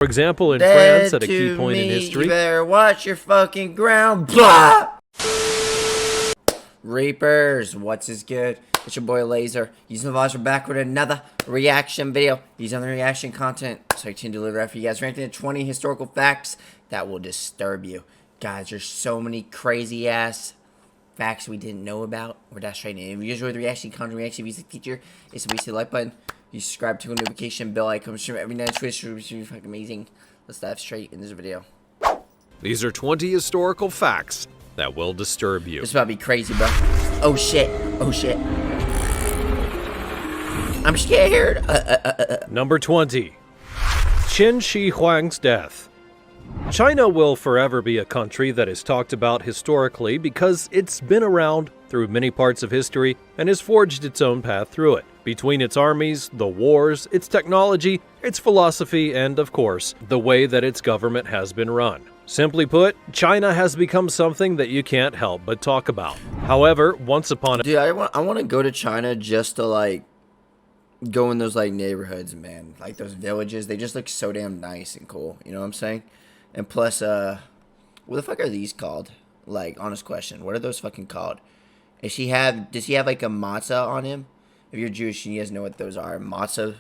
For example, in France, at a key point in history, you better watch your fucking ground. Blah! Reapers, what's is good? It's your boy Laser. Using the vibes, we're back with another reaction video. These other reaction content, so I can deliver that for you guys. Ranking the 20 historical facts that will disturb you. Guys, there's so many crazy ass facts we didn't know about. We're dash straight in. If you enjoy the reaction content, reaction music teacher, it's the like button. You subscribe to a notification bell icon. Stream every night. Twitch is fucking amazing. Let's dive straight in this video. These are 20 historical facts that will disturb you. This is about to be crazy, bro. Oh shit. Oh shit. I'm scared. Number 20. Qin Shi Huang's death. China will forever be a country that is talked about historically because it's been around through many parts of history and has forged its own path through it. Between its armies, the wars, its technology, its philosophy, and, of course, the way that its government has been run. Simply put, China has become something that you can't help but talk about. However, once upon a... Dude, I want to go to China just to, like, go in those, like, neighborhoods, man. Like, those villages. They just look so damn nice and cool. You know what I'm saying? And plus, what the fuck are these called? Like, honest question. What are those fucking called? Does he have, like, a matzah on him? If you're Jewish, you guys know what those are. Matzah,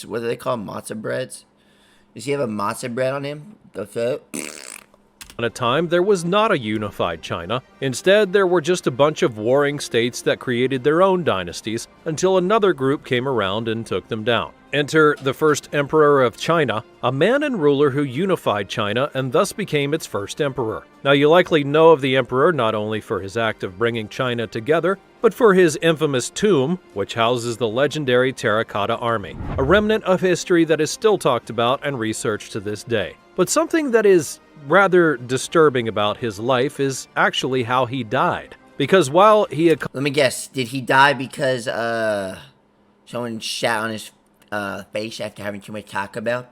what do they call matzah breads? Does he have a matzah bread on him? The fuck? At a time, there was not a unified China. Instead, there were just a bunch of warring states that created their own dynasties until another group came around and took them down. Enter the first emperor of China, a man and ruler who unified China and thus became its first emperor. Now, you likely know of the emperor not only for his act of bringing China together, but for his infamous tomb, which houses the legendary terracotta army, a remnant of history that is still talked about and researched to this day. But something that is rather disturbing about his life is actually how he died. Because while he... Let me guess, did he die because, someone shat on his, face after having too much Taco Bell?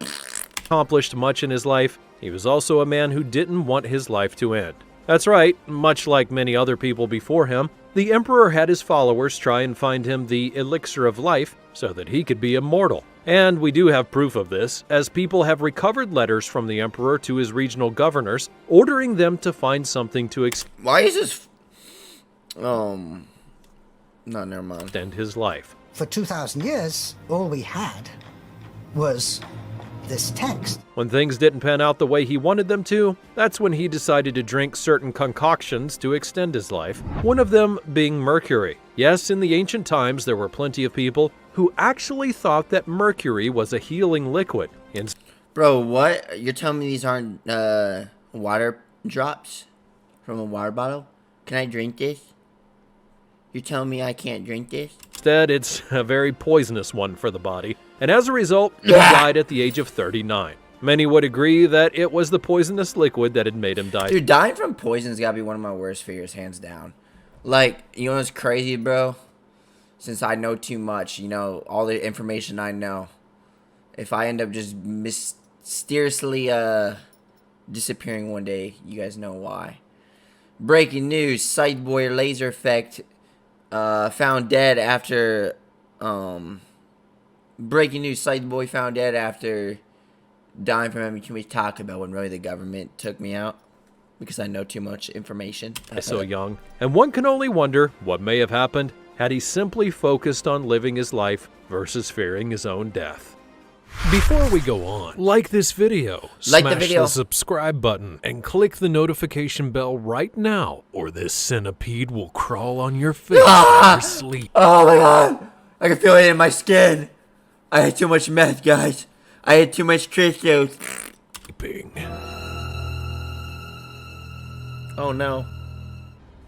Accomplished much in his life, he was also a man who didn't want his life to end. That's right, much like many other people before him, the emperor had his followers try and find him the elixir of life so that he could be immortal. And we do have proof of this, as people have recovered letters from the emperor to his regional governors, ordering them to find something to Why is this... No, never mind. Extend his life. For 2,000 years, all we had was this text. When things didn't pan out the way he wanted them to, that's when he decided to drink certain concoctions to extend his life, one of them being mercury. Yes, in the ancient times, there were plenty of people who actually thought that mercury was a healing liquid. Bro, what? You're telling me these aren't, water drops from a water bottle? Can I drink this? You're telling me I can't drink this? Instead, it's a very poisonous one for the body, and as a result, he died at the age of 39. Many would agree that it was the poisonous liquid that had made him die. Dude, dying from poison's gotta be one of my worst fears, hands down. Like, you know what's crazy, bro? Since I know too much, you know, all the information I know, if I end up just mysteriously disappearing one day, you guys know why. Breaking news, Sight Boy Laser Effect found dead after breaking news, Sight Boy found dead after dying from having too much Taco Bell when really the government took me out because I know too much information. So young, and one can only wonder what may have happened had he simply focused on living his life versus fearing his own death. Before we go on, like this video, smash the subscribe button, and click the notification bell right now, or this centipede will crawl on your face while you sleep. Oh my god, I can feel it in my skin. I had too much meth, guys. I had too much crystals. Oh no.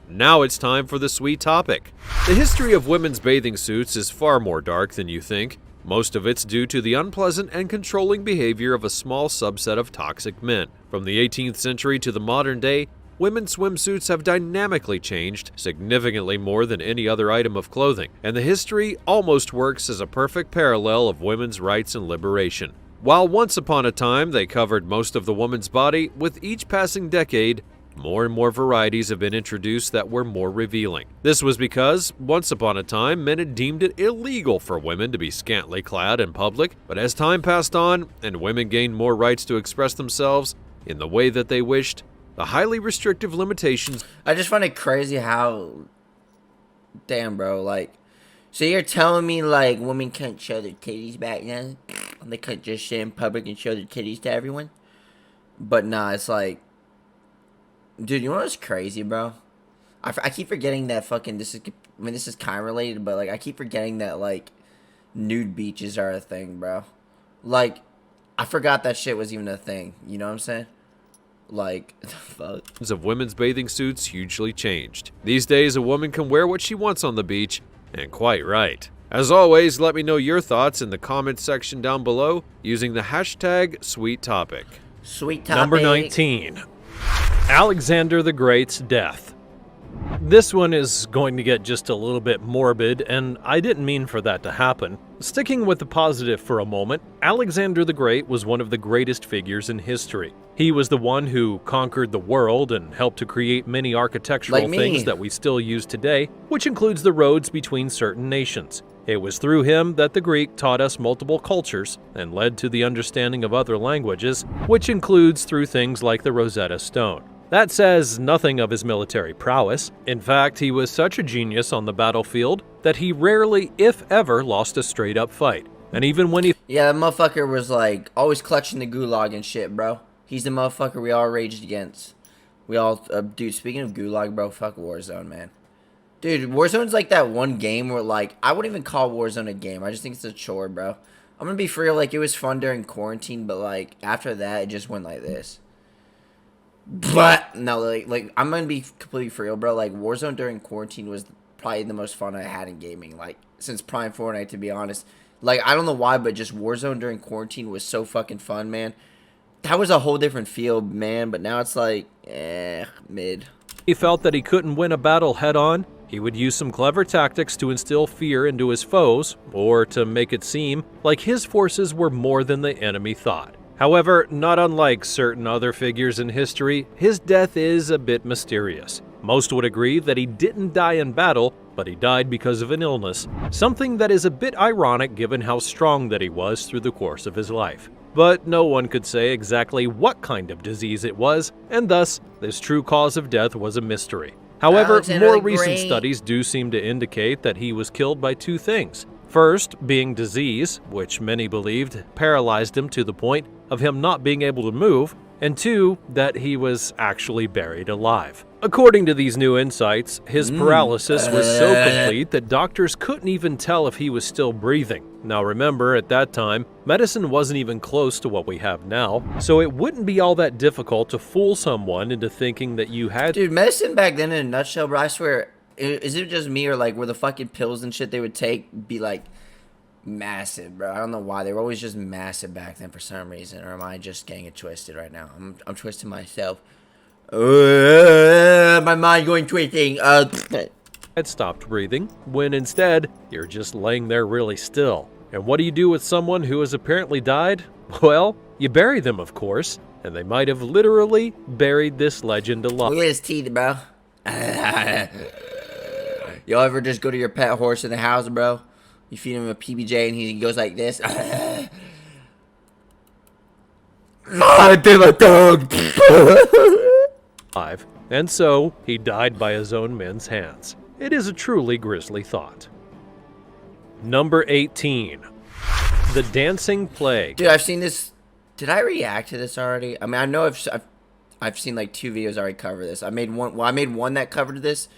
Now it's time for the sweet topic. The history of women's bathing suits is far more dark than you think. Most of it's due to the unpleasant and controlling behavior of a small subset of toxic men. From the 18th century to the modern day, women's swimsuits have dynamically changed, significantly more than any other item of clothing, and the history almost works as a perfect parallel of women's rights and liberation. While once upon a time they covered most of the woman's body, with each passing decade, more and more varieties have been introduced that were more revealing. This was because, once upon a time, men had deemed it illegal for women to be scantily clad in public, but as time passed on and women gained more rights to express themselves in the way that they wished, the highly restrictive limitations... I just find it crazy how... Damn, bro, like... So you're telling me, like, women can't show their titties back now? They couldn't just shit in public and show their titties to everyone? But nah, it's like... Dude, you know what's crazy, bro? I keep forgetting that fucking... This is kind of related, but, like, I keep forgetting that, like, nude beaches are a thing, bro. Like, I forgot that shit was even a thing. You know what I'm saying? Like, the fuck? Of women's bathing suits hugely changed. These days, a woman can wear what she wants on the beach, and quite right. As always, let me know your thoughts in the comments section down below using the hashtag #SweetTopic. Sweet topic. Number 19. Alexander the Great's death. This one is going to get just a little bit morbid, and I didn't mean for that to happen. Sticking with the positive for a moment, Alexander the Great was one of the greatest figures in history. He was the one who conquered the world and helped to create many architectural things that we still use today, which includes the roads between certain nations. It was through him that the Greek taught us multiple cultures and led to the understanding of other languages, which includes through things like the Rosetta Stone. That says nothing of his military prowess. In fact, he was such a genius on the battlefield that he rarely, if ever, lost a straight-up fight. And even when he... Yeah, that motherfucker was, like, always clutching the gulag and shit, bro. He's the motherfucker we all raged against. We all... dude, speaking of gulag, bro, fuck Warzone, man. Dude, Warzone's like that one game where, like, I wouldn't even call Warzone a game. I just think it's a chore, bro. I'm gonna be for real, like, it was fun during quarantine, but, like, after that, it just went like this. But no, like I'm gonna be completely for real, bro. Like Warzone during quarantine was probably the most fun I had in gaming, like since Prime Fortnite, to be honest. Like I don't know why, but just Warzone during quarantine was so fucking fun, man. That was a whole different feel, man. But now it's like, mid. He felt that he couldn't win a battle head-on. He would use some clever tactics to instill fear into his foes, or to make it seem like his forces were more than the enemy thought. However, not unlike certain other figures in history, his death is a bit mysterious. Most would agree that he didn't die in battle, but he died because of an illness, something that is a bit ironic given how strong that he was through the course of his life. But no one could say exactly what kind of disease it was, and thus, this true cause of death was a mystery. However, more recent studies do seem to indicate that he was killed by two things. First, being disease, which many believed paralyzed him to the point of him not being able to move, and two, that he was actually buried alive. According to these new insights, his paralysis was so complete that doctors couldn't even tell if he was still breathing. Now remember, at that time, medicine wasn't even close to what we have now, so it wouldn't be all that difficult to fool someone into thinking that you had... Dude, medicine back then in a nutshell, bro, I swear, is it just me or like were the fucking pills and shit they would take be like massive, bro? I don't know why. They were always just massive back then for some reason, or am I just getting it twisted right now? I'm twisting myself. My mind going twisting. Had stopped breathing, when instead, you're just laying there really still. And what do you do with someone who has apparently died? Well, you bury them, of course, and they might have literally buried this legend alive. Look at his teeth, bro. Y'all ever just go to your pet horse in the house, bro? You feed him a PBJ and he goes like this. I did my dog. And so, he died by his own men's hands. It is a truly grisly thought. Number 18. The Dancing Plague. Dude, I've seen this. Did I react to this already? I mean, I know I've seen like 2 videos already cover this. I made one. Well, I made one that covered this.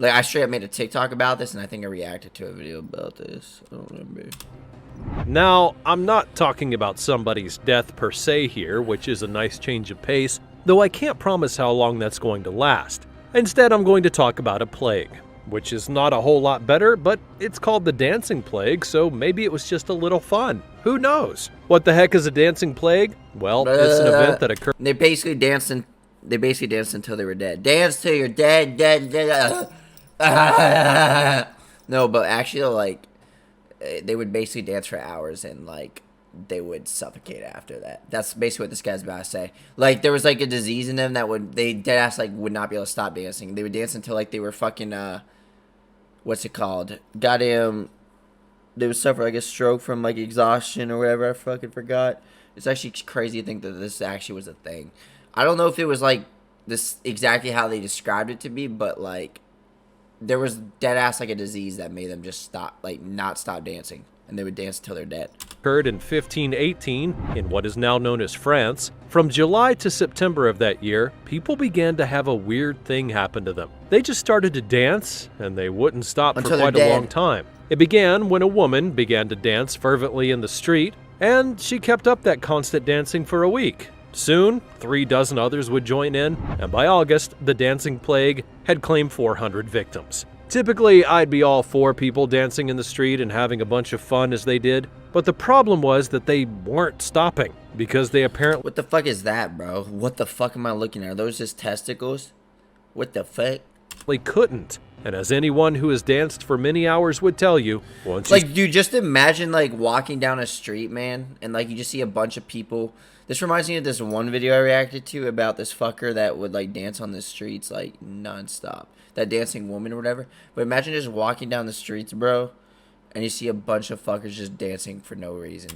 Like, I straight up made a TikTok about this, and I think I reacted to a video about this. I don't remember. Now, I'm not talking about somebody's death per se here, which is a nice change of pace, though I can't promise how long that's going to last. Instead, I'm going to talk about a plague, which is not a whole lot better, but it's called the Dancing Plague, so maybe it was just a little fun. Who knows? What the heck is a dancing plague? Well, it's an event that occurs... They basically danced until they were dead. Dance till you're dead, dead. No, but actually, like, they would basically dance for hours, and, like, they would suffocate after that. That's basically what this guy's about to say. Like, there was, like, a disease in them that they deadass, like, would not be able to stop dancing. They would dance until, like, they were fucking, what's it called? Goddamn, they would suffer, like, a stroke from, like, exhaustion or whatever. I fucking forgot. It's actually crazy to think that this actually was a thing. I don't know if it was, like, this exactly how they described it to be, but, like, there was deadass, like, a disease that made them just stop, like, not stop dancing. And they would dance until they're dead. Occurred in 1518 in what is now known as France. From July to September of that year, people began to have a weird thing happen to them. They just started to dance, and they wouldn't stop for quite a long time. It began when a woman began to dance fervently in the street, and she kept up that constant dancing for a week. Soon, 3 dozen others would join in, and by August, the dancing plague had claimed 400 victims. Typically, I'd be all for people dancing in the street and having a bunch of fun as they did, but the problem was that they weren't stopping, because they apparently— What the fuck is that, bro? What the fuck am I looking at? Are those just testicles? What the fuck? couldn't. And as anyone who has danced for many hours would tell you, once like, dude, just imagine, like, walking down a street, man, and, like, you just see a bunch of people. This reminds me of this one video I reacted to about this fucker that would, like, dance on the streets, like, nonstop. That dancing woman or whatever. But imagine just walking down the streets, bro, and you see a bunch of fuckers just dancing for no reason.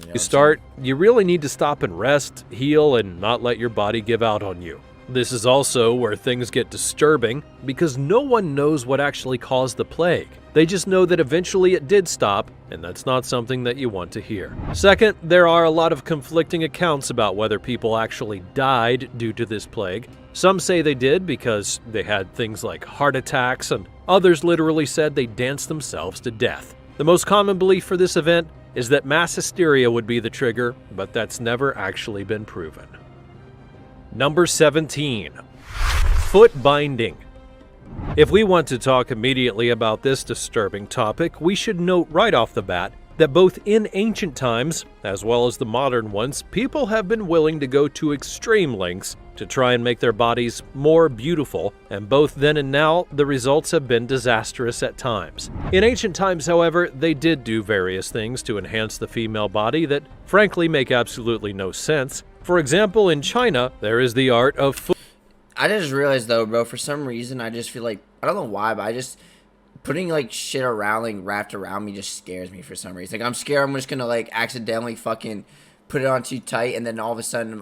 You really need to stop and rest, heal, and not let your body give out on you. This is also where things get disturbing, because no one knows what actually caused the plague. They just know that eventually it did stop, and that's not something that you want to hear. Second, there are a lot of conflicting accounts about whether people actually died due to this plague. Some say they did because they had things like heart attacks, and others literally said they danced themselves to death. The most common belief for this event is that mass hysteria would be the trigger, but that's never actually been proven. Number 17. Foot binding. If we want to talk immediately about this disturbing topic, we should note right off the bat that both in ancient times, as well as the modern ones, people have been willing to go to extreme lengths to try and make their bodies more beautiful, and both then and now, the results have been disastrous at times. In ancient times, however, they did do various things to enhance the female body that, frankly, make absolutely no sense. For example, in China, there is the art of foot. I just realized, though, bro, for some reason, I just feel like, I don't know why, but putting, like, shit around, like, wrapped around me just scares me for some reason. Like, I'm scared I'm just gonna, like, accidentally fucking put it on too tight, and then all of a sudden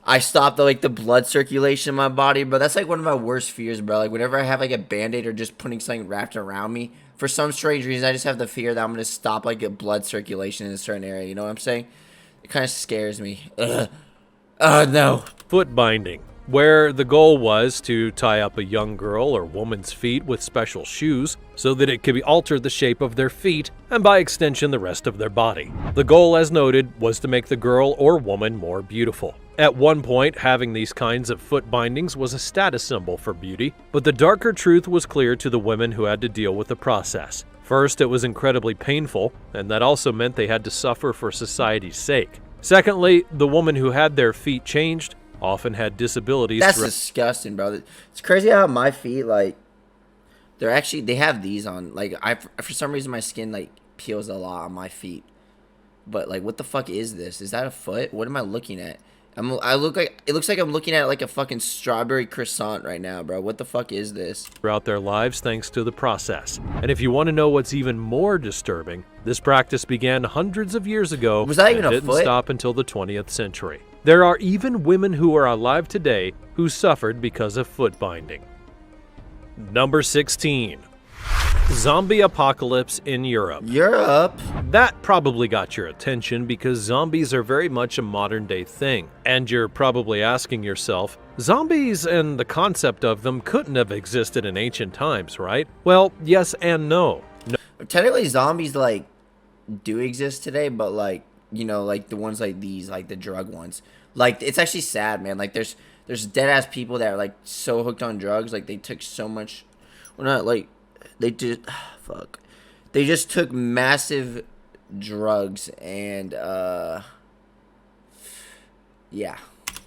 I stop the blood circulation in my body, bro. That's, like, one of my worst fears, bro. Like, whenever I have, like, a Band-Aid or just putting something wrapped around me, for some strange reason, I just have the fear that I'm gonna stop, like, a blood circulation in a certain area, you know what I'm saying? It kind of scares me. Ugh. No. Foot binding, where the goal was to tie up a young girl or woman's feet with special shoes so that it could alter the shape of their feet and by extension the rest of their body. The goal, as noted, was to make the girl or woman more beautiful. At one point, having these kinds of foot bindings was a status symbol for beauty, but the darker truth was clear to the women who had to deal with the process. First, it was incredibly painful, and that also meant they had to suffer for society's sake. Secondly, the woman who had their feet changed often had disabilities. That's disgusting, bro. It's crazy how my feet, like, they have these on. Like, for some reason, my skin, like, peels a lot on my feet. But, like, what the fuck is this? Is that a foot? What am I looking at? It looks like I'm looking at, like, a fucking strawberry croissant right now, bro. What the fuck is this? Throughout their lives thanks to the process. And if you want to know what's even more disturbing, this practice began hundreds of years ago. Was that even a foot? Didn't stop until the 20th century. There are even women who are alive today who suffered because of foot binding. Number 16. Zombie apocalypse in Europe. Europe? That probably got your attention because zombies are very much a modern day thing. And you're probably asking yourself, zombies and the concept of them couldn't have existed in ancient times, right? Well, yes and no. Technically, zombies, like, do exist today, but, like, you know, like, the ones like these, like, the drug ones. Like, it's actually sad, man. Like, there's dead-ass people that are, like, so hooked on drugs. Like, they took so much... Well, not, like... They did... Fuck. They just took massive drugs and, yeah.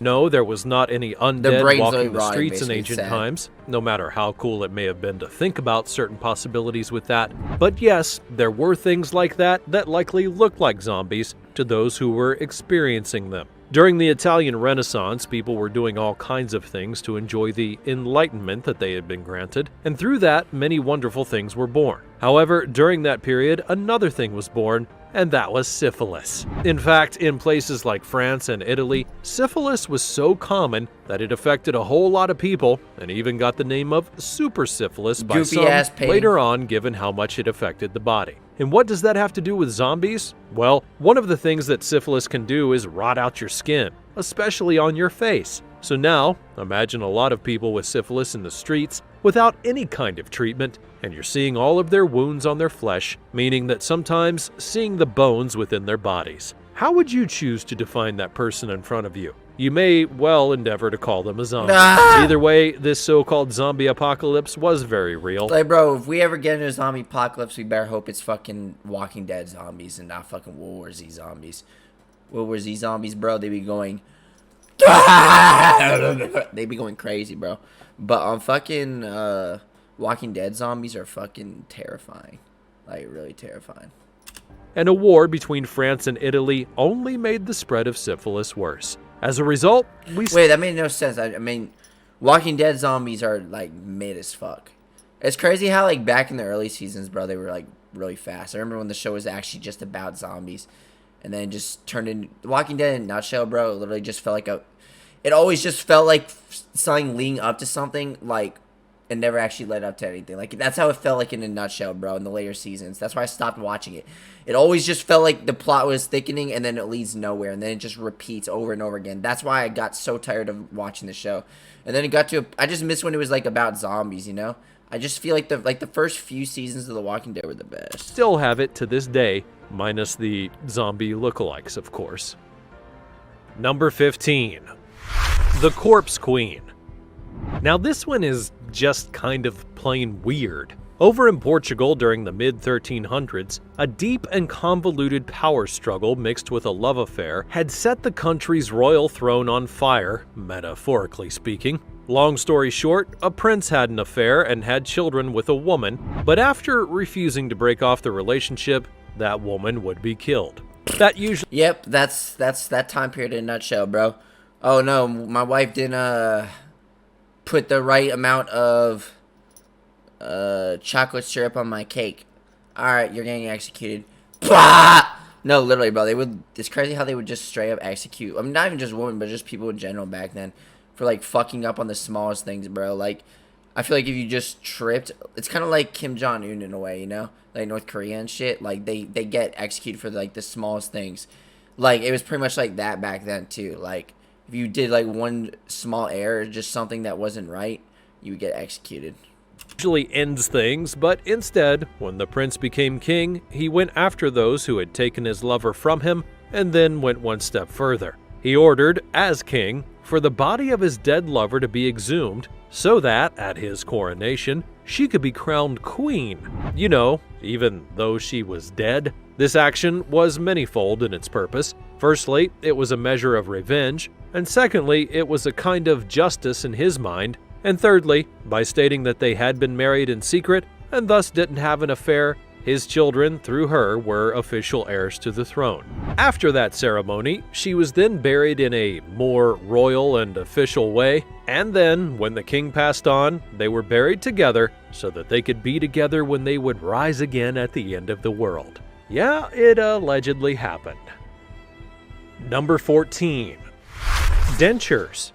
No, there was not any undead brain's walking really the rotting, streets in basically, ancient sad. times, no matter how cool it may have been to think about certain possibilities with that. But yes, there were things like that that likely looked like zombies to those who were experiencing them. During the Italian Renaissance, people were doing all kinds of things to enjoy the enlightenment that they had been granted, and through that, many wonderful things were born. However, during that period, another thing was born, and that was syphilis. In fact, in places like France and Italy, syphilis was so common that it affected a whole lot of people, and even got the name of super syphilis by some Goofy-ass pig. later on, given how much it affected the body. And what does that have to do with zombies? Well, one of the things that syphilis can do is rot out your skin, especially on your face. So now, imagine a lot of people with syphilis in the streets without any kind of treatment, and you're seeing all of their wounds on their flesh, meaning that sometimes seeing the bones within their bodies. How would you choose to define that person in front of you? You may well endeavor to call them a zombie. Either way, this so-called zombie apocalypse was very real. Like, bro, if we ever get into a zombie apocalypse, we better hope it's fucking Walking Dead zombies and not fucking World War Z zombies. World War Z zombies, bro, they be going... they be going crazy, bro. But fucking Walking Dead zombies are fucking terrifying. Like, really terrifying. And a war between France and Italy only made the spread of syphilis worse. As a result, Wait, that made no sense. I mean, Walking Dead zombies are, like, mid as fuck. It's crazy how, like, back in the early seasons, bro, they were, like, really fast. I remember when the show was actually just about zombies. And then it just turned into... Walking Dead in a nutshell, bro, it literally just felt like a... It always just felt like something leading up to something, like... It never actually led up to anything. Like, that's how it felt like in a nutshell, bro, in the later seasons. That's why I stopped watching it. It always just felt like the plot was thickening, and then it leads nowhere, and then it just repeats over and over again. That's why I got so tired of watching the show. And then it got to... I just missed when it was, like, about zombies, you know? I just feel like the first few seasons of The Walking Dead were the best. still have it to this day, minus the zombie lookalikes, of course. Number 15. The Corpse Queen. Now this one is just kind of plain weird. Over in Portugal during the mid-1300s, a deep and convoluted power struggle mixed with a love affair had set the country's royal throne on fire, metaphorically speaking. Long story short, a prince had an affair and had children with a woman, but after refusing to break off the relationship, that woman would be killed. That usually... Yep, that's that time period in a nutshell, bro. Oh no, my wife didn't put the right amount of chocolate syrup on my cake. Alright, you're getting executed. Blah! No, literally, bro. It's crazy how they would just straight up execute. I mean, not even just women, but just people in general back then. For, like, fucking up on the smallest things, bro. Like, I feel like if you just tripped... It's kind of like Kim Jong-un in a way, you know? Like, North Korea and shit. Like, they get executed for, like, the smallest things. Like, it was pretty much like that back then, too. Like, if you did, like, one small error, just something that wasn't right, you would get executed. Usually ends things, but instead, when the prince became king, he went after those who had taken his lover from him, and then went one step further. He ordered, as king, for the body of his dead lover to be exhumed, so that, at his coronation, she could be crowned queen. You know, even though she was dead. This action was manyfold in its purpose. Firstly, it was a measure of revenge, and secondly, it was a kind of justice in his mind, and thirdly, by stating that they had been married in secret, and thus didn't have an affair, his children, through her, were official heirs to the throne. After that ceremony, she was then buried in a more royal and official way, and then, when the king passed on, they were buried together so that they could be together when they would rise again at the end of the world. Yeah, it allegedly happened. Number 14. Dentures.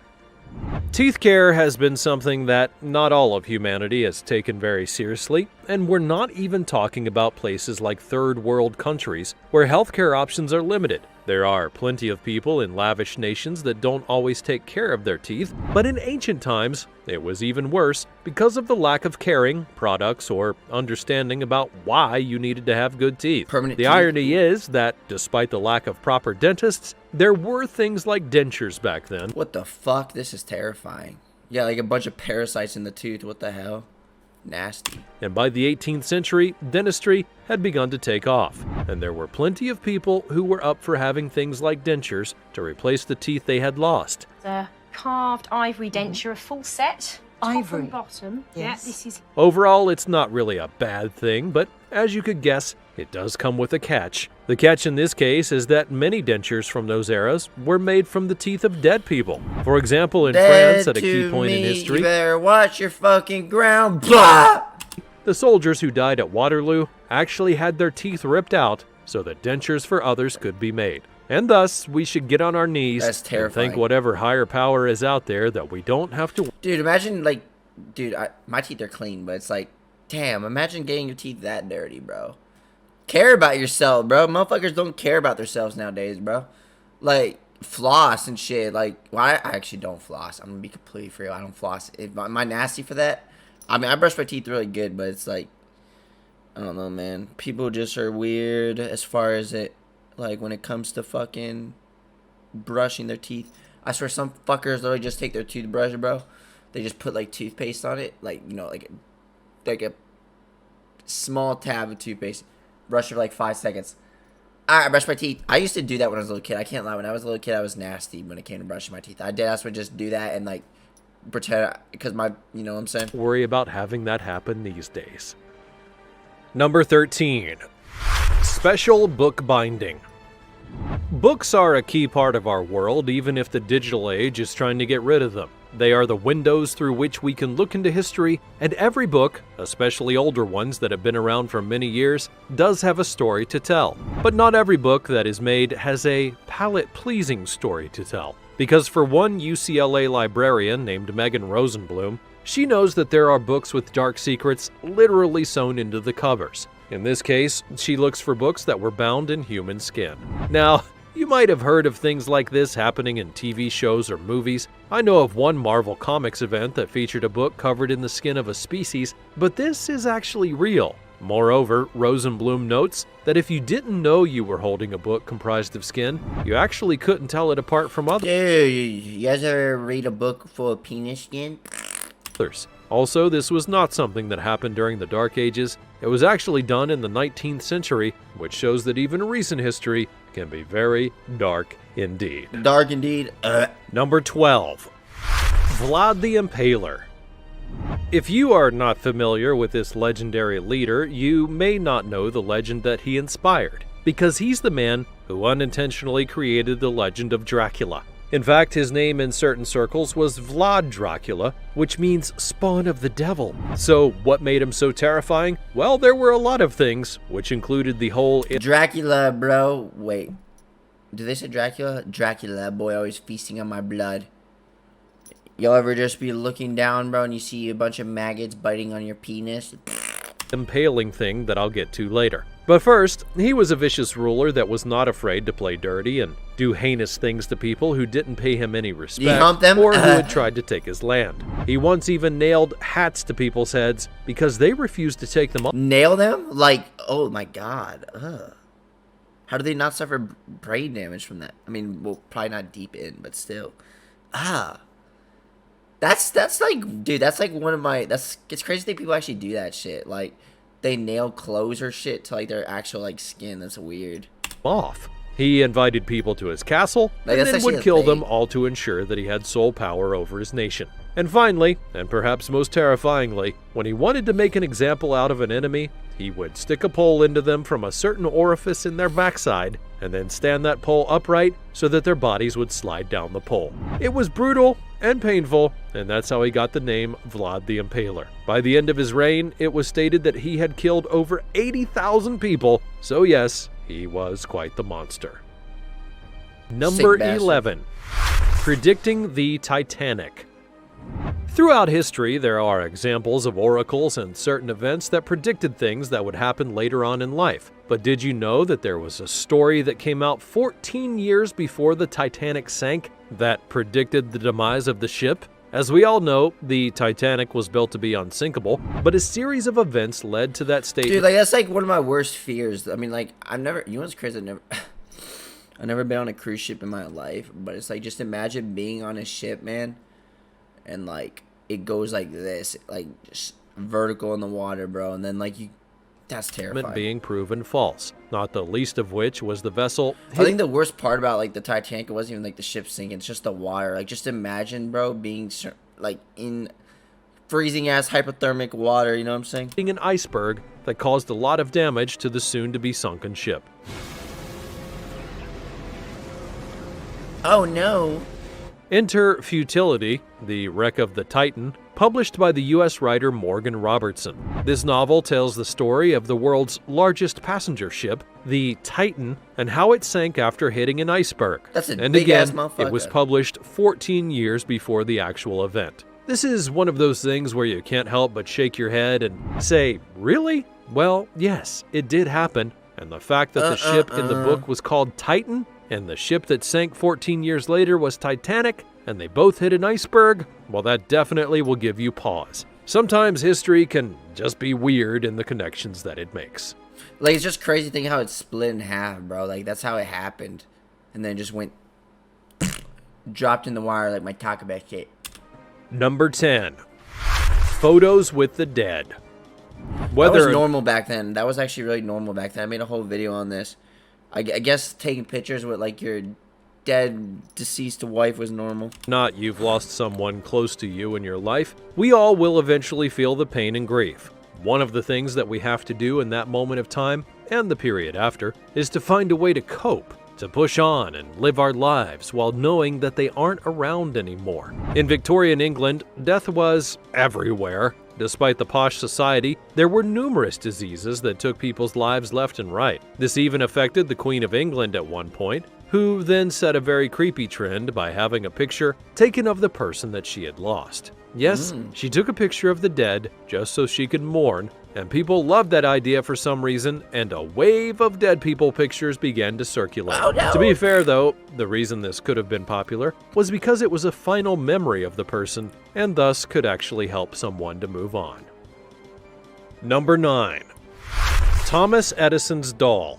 Teeth care has been something that not all of humanity has taken very seriously, and we're not even talking about places like third world countries where healthcare options are limited. There are plenty of people in lavish nations that don't always take care of their teeth, but in ancient times, it was even worse because of the lack of caring, products, or understanding about why you needed to have good teeth. The irony is that, despite the lack of proper dentists, there were things like dentures back then. What the fuck? This is terrifying. Yeah, like a bunch of parasites in the tooth. What the hell? Nasty. And by the 18th century, dentistry had begun to take off, and there were plenty of people who were up for having things like dentures to replace the teeth they had lost. The carved ivory denture, a full set. Top Ivory. and bottom. Yes. Yeah, this is Overall, it's not really a bad thing, but as you could guess, it does come with a catch. The catch in this case is that many dentures from those eras were made from the teeth of dead people. For example, in France, at a key point in history, You better watch your fucking ground. Blah! the soldiers who died at Waterloo actually had their teeth ripped out so that dentures for others could be made. And thus, we should get on our knees That's and terrifying. thank whatever higher power is out there that we don't have to. Dude, imagine, like, dude, my teeth are clean, but it's like, damn, imagine getting your teeth that dirty, bro. Care about yourself, bro. Motherfuckers don't care about themselves nowadays, bro. Like, floss and shit. Like, well, I actually don't floss. I'm gonna be completely for real. I don't floss. Am I nasty for that? I mean, I brush my teeth really good, but it's like, I don't know, man. People just are weird as far as it, like, when it comes to fucking brushing their teeth. I swear some fuckers literally just take their toothbrush, bro. They just put, like, toothpaste on it. Like, you know, like a small tab of toothpaste. Brush it for, like, 5 seconds. I brush my teeth. I used to do that when I was a little kid. I can't lie. When I was a little kid, I was nasty when it came to brushing my teeth. I did. I would just do that and, like, pretend, because my, you know what I'm saying? Worry about having that happen these days. Number 13. Special book binding. Books are a key part of our world, even if the digital age is trying to get rid of them. They are the windows through which we can look into history, and every book, especially older ones that have been around for many years, does have a story to tell. But not every book that is made has a palate-pleasing story to tell. Because for one UCLA librarian named Megan Rosenblum, she knows that there are books with dark secrets literally sewn into the covers. In this case, she looks for books that were bound in human skin. Now, you might have heard of things like this happening in TV shows or movies. I know of one Marvel Comics event that featured a book covered in the skin of a species, but this is actually real. Moreover, Rosenblum notes that if you didn't know you were holding a book comprised of skin, you actually couldn't tell it apart from others. Dude, you guys ever read a book full of penis skin? Also, this was not something that happened during the Dark Ages. It was actually done in the 19th century, which shows that even recent history can be very dark indeed. Dark indeed. Number 12. Vlad the Impaler. If you are not familiar with this legendary leader, you may not know the legend that he inspired, because he's the man who unintentionally created the legend of Dracula. In fact, his name in certain circles was Vlad Dracula, which means spawn of the devil. So what made him so terrifying? Well, there were a lot of things, which included the whole Dracula, bro. Wait. Do they say Dracula? Dracula, boy, always feasting on my blood. Y'all ever just be looking down, bro, and you see a bunch of maggots biting on your penis? impaling thing that I'll get to later. But first, he was a vicious ruler that was not afraid to play dirty and do heinous things to people who didn't pay him any respect hump them? or who had tried to take his land. He once even nailed hats to people's heads because they refused to take them off. Nail them? Like, oh my god. Ugh. How do they not suffer brain damage from that? I mean, well, probably not deep in, but still. That's like, dude, that's like one of my, it's crazy that people actually do that shit. Like, they nail clothes or shit to like their actual like skin. That's weird. He invited people to his castle Like, and that's then would actually a kill thing. them all to ensure that he had sole power over his nation. And finally, and perhaps most terrifyingly, when he wanted to make an example out of an enemy, he would stick a pole into them from a certain orifice in their backside and then stand that pole upright so that their bodies would slide down the pole. It was brutal and painful, and that's how he got the name Vlad the Impaler. By the end of his reign, it was stated that he had killed over 80,000 people, so yes, he was quite the monster. Number 11. Predicting the Titanic. Throughout history, there are examples of oracles and certain events that predicted things that would happen later on in life. But did you know that there was a story that came out 14 years before the Titanic sank that predicted the demise of the ship? As we all know, the Titanic was built to be unsinkable, but a series of events led to that statement. Dude, like, that's like one of my worst fears. I mean, like, you know what's crazy? I've never been on a cruise ship in my life, but it's like, just imagine being on a ship, man, and like, it goes like this, like, just vertical in the water, bro. And then, like, that's terrifying. Being proven false, not the least of which was the vessel. I think the worst part about, like, the Titanic, it wasn't even, like, the ship sinking. It's just the water. Like, just imagine, bro, being, like, in freezing-ass hypothermic water, you know what I'm saying? An iceberg that caused a lot of damage to the soon-to-be sunken ship. Oh, no. Enter Futility, the wreck of the Titan, published by the U.S. writer Morgan Robertson. This novel tells the story of the world's largest passenger ship, the Titan, and how it sank after hitting an iceberg. That's a and big-ass again, motherfucker. it was published 14 years before the actual event. This is one of those things where you can't help but shake your head and say, really? Well, yes, it did happen, and the fact that the ship in the book was called Titan, and the ship that sank 14 years later was Titanic, and they both hit an iceberg, well, that definitely will give you pause. Sometimes history can just be weird in the connections that it makes. Like, it's just crazy thing how it split in half, bro. Like, that's how it happened. And then just went, dropped in the wire like my Taco Bell shit. Number 10. Photos with the dead. That was normal back then. That was actually really normal back then. I made a whole video on this. I guess taking pictures with, like, your dead, deceased wife was normal. Not you've lost someone close to you in your life, we all will eventually feel the pain and grief. One of the things that we have to do in that moment of time, and the period after, is to find a way to cope, to push on and live our lives while knowing that they aren't around anymore. In Victorian England, death was everywhere. Despite the posh society, there were numerous diseases that took people's lives left and right. This even affected the Queen of England at one point, who then set a very creepy trend by having a picture taken of the person that she had lost. Yes, she took a picture of the dead just so she could mourn, and people loved that idea for some reason, and a wave of dead people pictures began to circulate. Oh, no. To be fair though, the reason this could have been popular was because it was a final memory of the person, and thus could actually help someone to move on. Number 9. Thomas Edison's doll.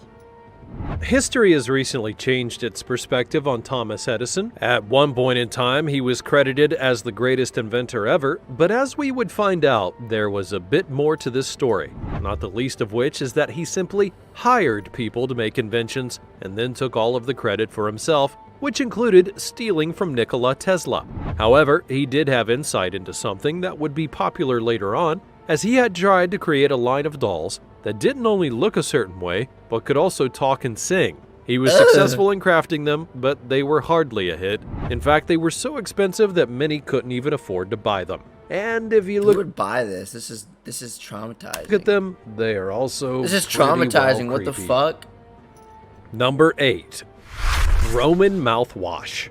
History has recently changed its perspective on Thomas Edison. At one point in time, he was credited as the greatest inventor ever, but as we would find out, there was a bit more to this story, not the least of which is that he simply hired people to make inventions and then took all of the credit for himself, which included stealing from Nikola Tesla. However, he did have insight into something that would be popular later on, as he had tried to create a line of dolls that didn't only look a certain way, but could also talk and sing. He was successful in crafting them, but they were hardly a hit. In fact, they were so expensive that many couldn't even afford to buy them. And if you look... Who would buy this? This is traumatizing. Look at them, they are also This is traumatizing. What the creepy. fuck? Number 8. Roman mouthwash.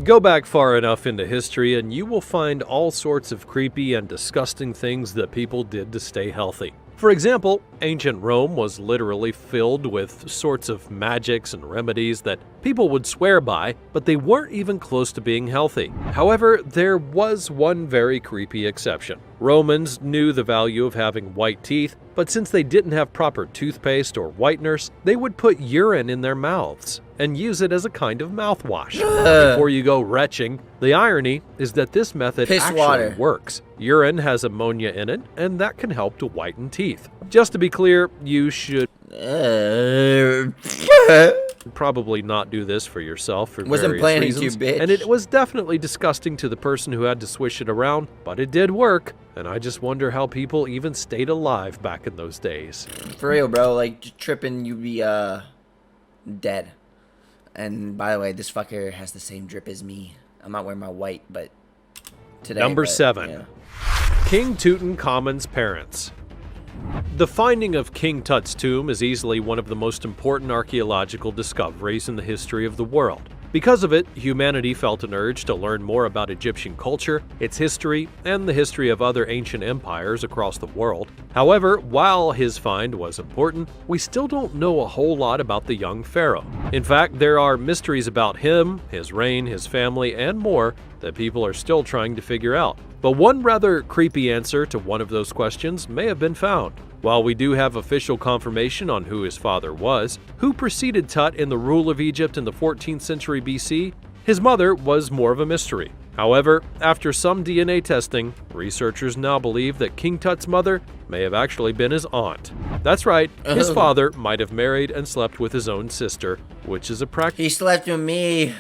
Go back far enough into history and you will find all sorts of creepy and disgusting things that people did to stay healthy. For example, ancient Rome was literally filled with sorts of magics and remedies that people would swear by, but they weren't even close to being healthy. However, there was one very creepy exception. Romans knew the value of having white teeth, but since they didn't have proper toothpaste or whiteners, they would put urine in their mouths and use it as a kind of mouthwash. Before you go retching, the irony is that this method actually works. Urine has ammonia in it, and that can help to whiten teeth. Just to be clear, you should probably not do this for yourself for various reasons. And it was definitely disgusting to the person who had to swish it around, but it did work. And I just wonder how people even stayed alive back in those days. For real, bro. Like, tripping, you'd be, dead. And by the way, this fucker has the same drip as me. I'm not wearing my white, but today. Number 7. Yeah. King Tutankhamun's parents. The finding of King Tut's tomb is easily one of the most important archaeological discoveries in the history of the world. Because of it, humanity felt an urge to learn more about Egyptian culture, its history, and the history of other ancient empires across the world. However, while his find was important, we still don't know a whole lot about the young pharaoh. In fact, there are mysteries about him, his reign, his family, and more that people are still trying to figure out. But one rather creepy answer to one of those questions may have been found. While we do have official confirmation on who his father was, who preceded Tut in the rule of Egypt in the 14th century BC, his mother was more of a mystery. However, after some DNA testing, researchers now believe that King Tut's mother may have actually been his aunt. That's right, his father might have married and slept with his own sister, which is a practice. He slept with me.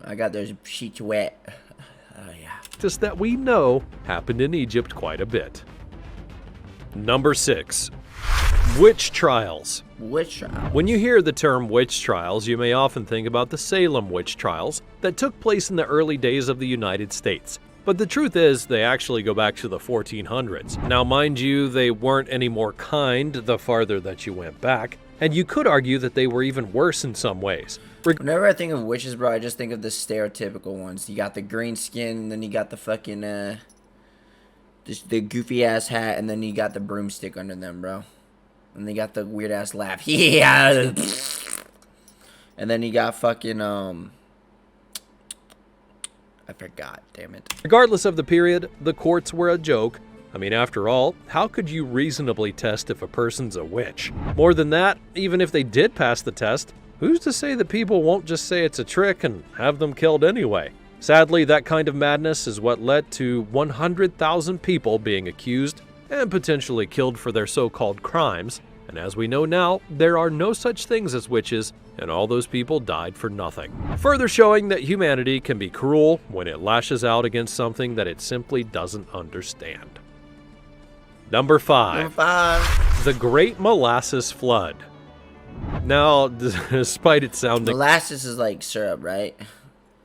I got those sheets wet. Oh, yeah. That we know happened in Egypt quite a bit. Number 6. Witch trials. Witch trials? When you hear the term witch trials, you may often think about the Salem witch trials that took place in the early days of the United States. But the truth is, they actually go back to the 1400s. Now, mind you, they weren't any more kind the farther that you went back, and you could argue that they were even worse in some ways. Whenever I think of witches, bro, I just think of the stereotypical ones. You got the green skin, and then you got the fucking, just the goofy-ass hat, and then you got the broomstick under them, bro. And they got the weird-ass laugh. Yeah! And then you got fucking, I forgot, damn it. Regardless of the period, the courts were a joke. I mean, after all, how could you reasonably test if a person's a witch? More than that, even if they did pass the test, who's to say that people won't just say it's a trick and have them killed anyway? Sadly, that kind of madness is what led to 100,000 people being accused and potentially killed for their so-called crimes. And as we know now, there are no such things as witches, and all those people died for nothing. Further showing that humanity can be cruel when it lashes out against something that it simply doesn't understand. Number 5. The Great Molasses Flood. Now, despite it sounding... Molasses is like syrup, right?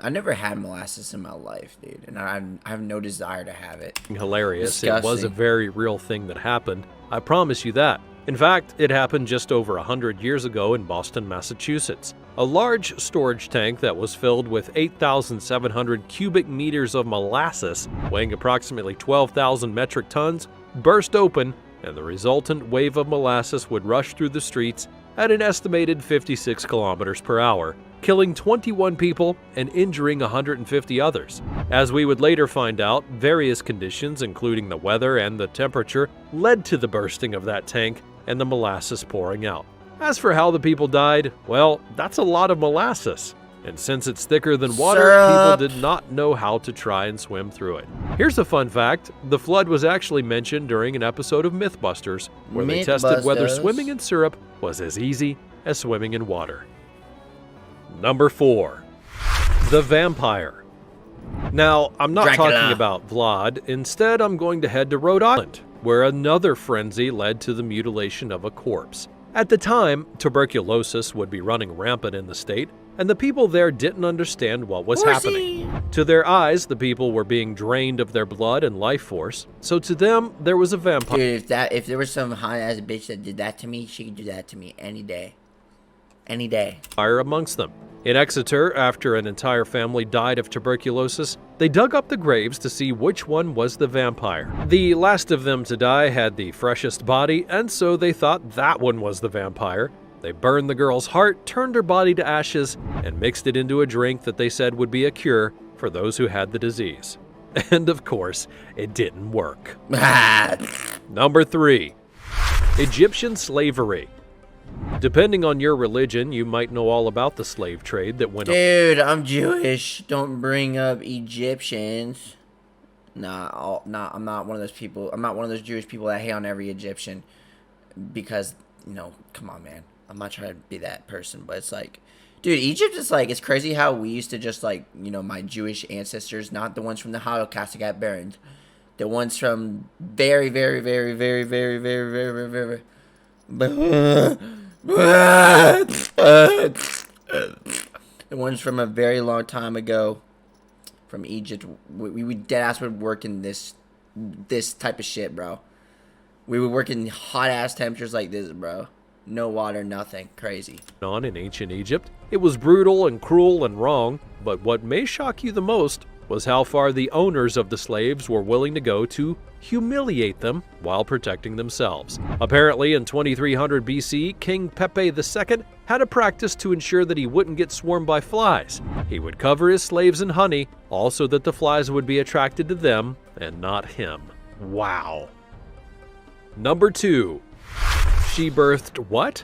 I never had molasses in my life, dude, and I have no desire to have it. Hilarious. Disgusting. It was a very real thing that happened. I promise you that. In fact, it happened just over 100 years ago in Boston, Massachusetts. A large storage tank that was filled with 8,700 cubic meters of molasses, weighing approximately 12,000 metric tons, burst open, and the resultant wave of molasses would rush through the streets at an estimated 56 kilometers per hour, killing 21 people and injuring 150 others. As we would later find out, various conditions, including the weather and the temperature, led to the bursting of that tank and the molasses pouring out. As for how the people died, well, that's a lot of molasses. And since it's thicker than water, Syrup. people did not know how to try and swim through it. Here's a fun fact. The flood was actually mentioned during an episode of Mythbusters, where they tested whether swimming in syrup was as easy as swimming in water. Number 4. The Vampire. Now, I'm not Dracula. talking about Vlad. Instead, I'm going to head to Rhode Island, where another frenzy led to the mutilation of a corpse. At the time, tuberculosis would be running rampant in the state, and the people there didn't understand what was happening. To their eyes, the people were being drained of their blood and life force, so to them, there was a vampire. Dude, if there was some high-ass bitch that did that to me, she could do that to me any day. Any day. Amongst them. In Exeter, after an entire family died of tuberculosis, they dug up the graves to see which one was the vampire. The last of them to die had the freshest body, and so they thought that one was the vampire. They burned the girl's heart, turned her body to ashes, and mixed it into a drink that they said would be a cure for those who had the disease. And of course, it didn't work. Number 3. Egyptian slavery. Depending on your religion, you might know all about the slave trade that went on. Dude, I'm Jewish. Don't bring up Egyptians. Nah, I'm not one of those people. I'm not one of those Jewish people that hate on every Egyptian. Because, you know, come on, man. I'm not trying to be that person, but it's like, dude, Egypt is like, it's crazy how we used to just like, you know, my Jewish ancestors, not the ones from the Holocaust that got burned. The ones from very, very, very, very, very, very, very, very, the ones from a very long time ago from Egypt. We would deadass would work in this type of shit, bro. We would work in hot ass temperatures like this, bro. No water, nothing. Crazy. In ancient Egypt, it was brutal and cruel and wrong, but what may shock you the most was how far the owners of the slaves were willing to go to humiliate them while protecting themselves. Apparently, in 2300 BC, King Pepe II had a practice to ensure that he wouldn't get swarmed by flies. He would cover his slaves in honey, also that the flies would be attracted to them and not him. Wow. Number 2. She birthed what?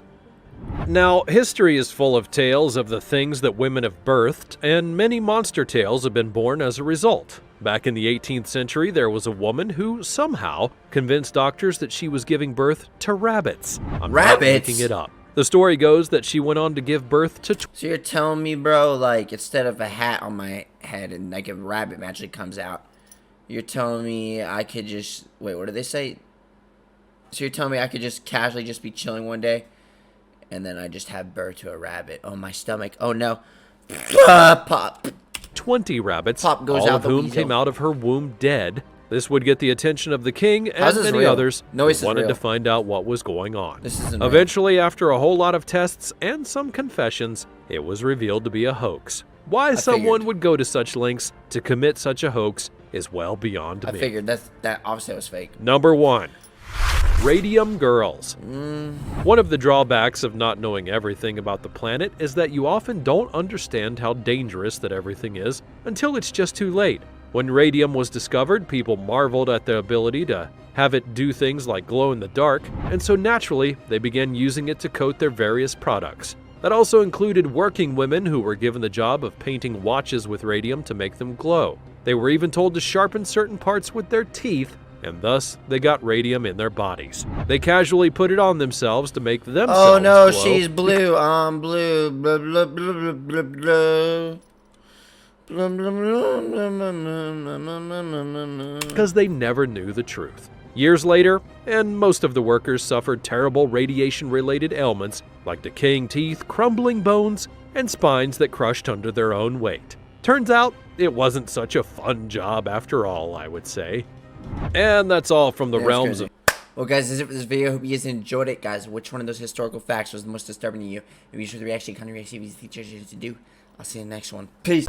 Now, history is full of tales of the things that women have birthed, and many monster tales have been born as a result. Back in the 18th century, there was a woman who somehow convinced doctors that she was giving birth to rabbits. I'm not making it up. The story goes that she went on to give birth to... So you're telling me, bro, like, instead of a hat on my head and like a rabbit magically comes out, you're telling me I could just... Wait, what did they say? So you're telling me I could just casually just be chilling one day, and then I just have birth to a rabbit. Oh, my stomach. Oh, no. Pop. 20 rabbits, Pop goes all out of the whom weasel. came out of her womb dead. This would get the attention of the king How's and this many real? others No, who this is wanted real. to find out what was going on. This isn't real. Eventually, after a whole lot of tests and some confessions, it was revealed to be a hoax. Why someone figured. would go to such lengths to commit such a hoax is well beyond I me. figured that obviously was fake. Number 1. Radium girls. One of the drawbacks of not knowing everything about the planet is that you often don't understand how dangerous that everything is until it's just too late. When radium was discovered, people marveled at the ability to have it do things like glow in the dark, and so naturally, they began using it to coat their various products. That also included working women who were given the job of painting watches with radium to make them glow. They were even told to sharpen certain parts with their teeth, and thus they got radium in their bodies. They casually put it on themselves to make themselves Oh no, glow. she's blue. I'm blue. Blah blah blah blah blah blah. Because they never knew the truth. Years later, and most of the workers suffered terrible radiation-related ailments like decaying teeth, crumbling bones, and spines that crushed under their own weight. Turns out, it wasn't such a fun job after all, I would say. And that's all from the realms of... Well, guys, that's it for this video. I hope you guys enjoyed it. Guys, which one of those historical facts was the most disturbing to you? If you should the reaction, kind of reaction, these teachers to do. I'll see you in the next one. Peace.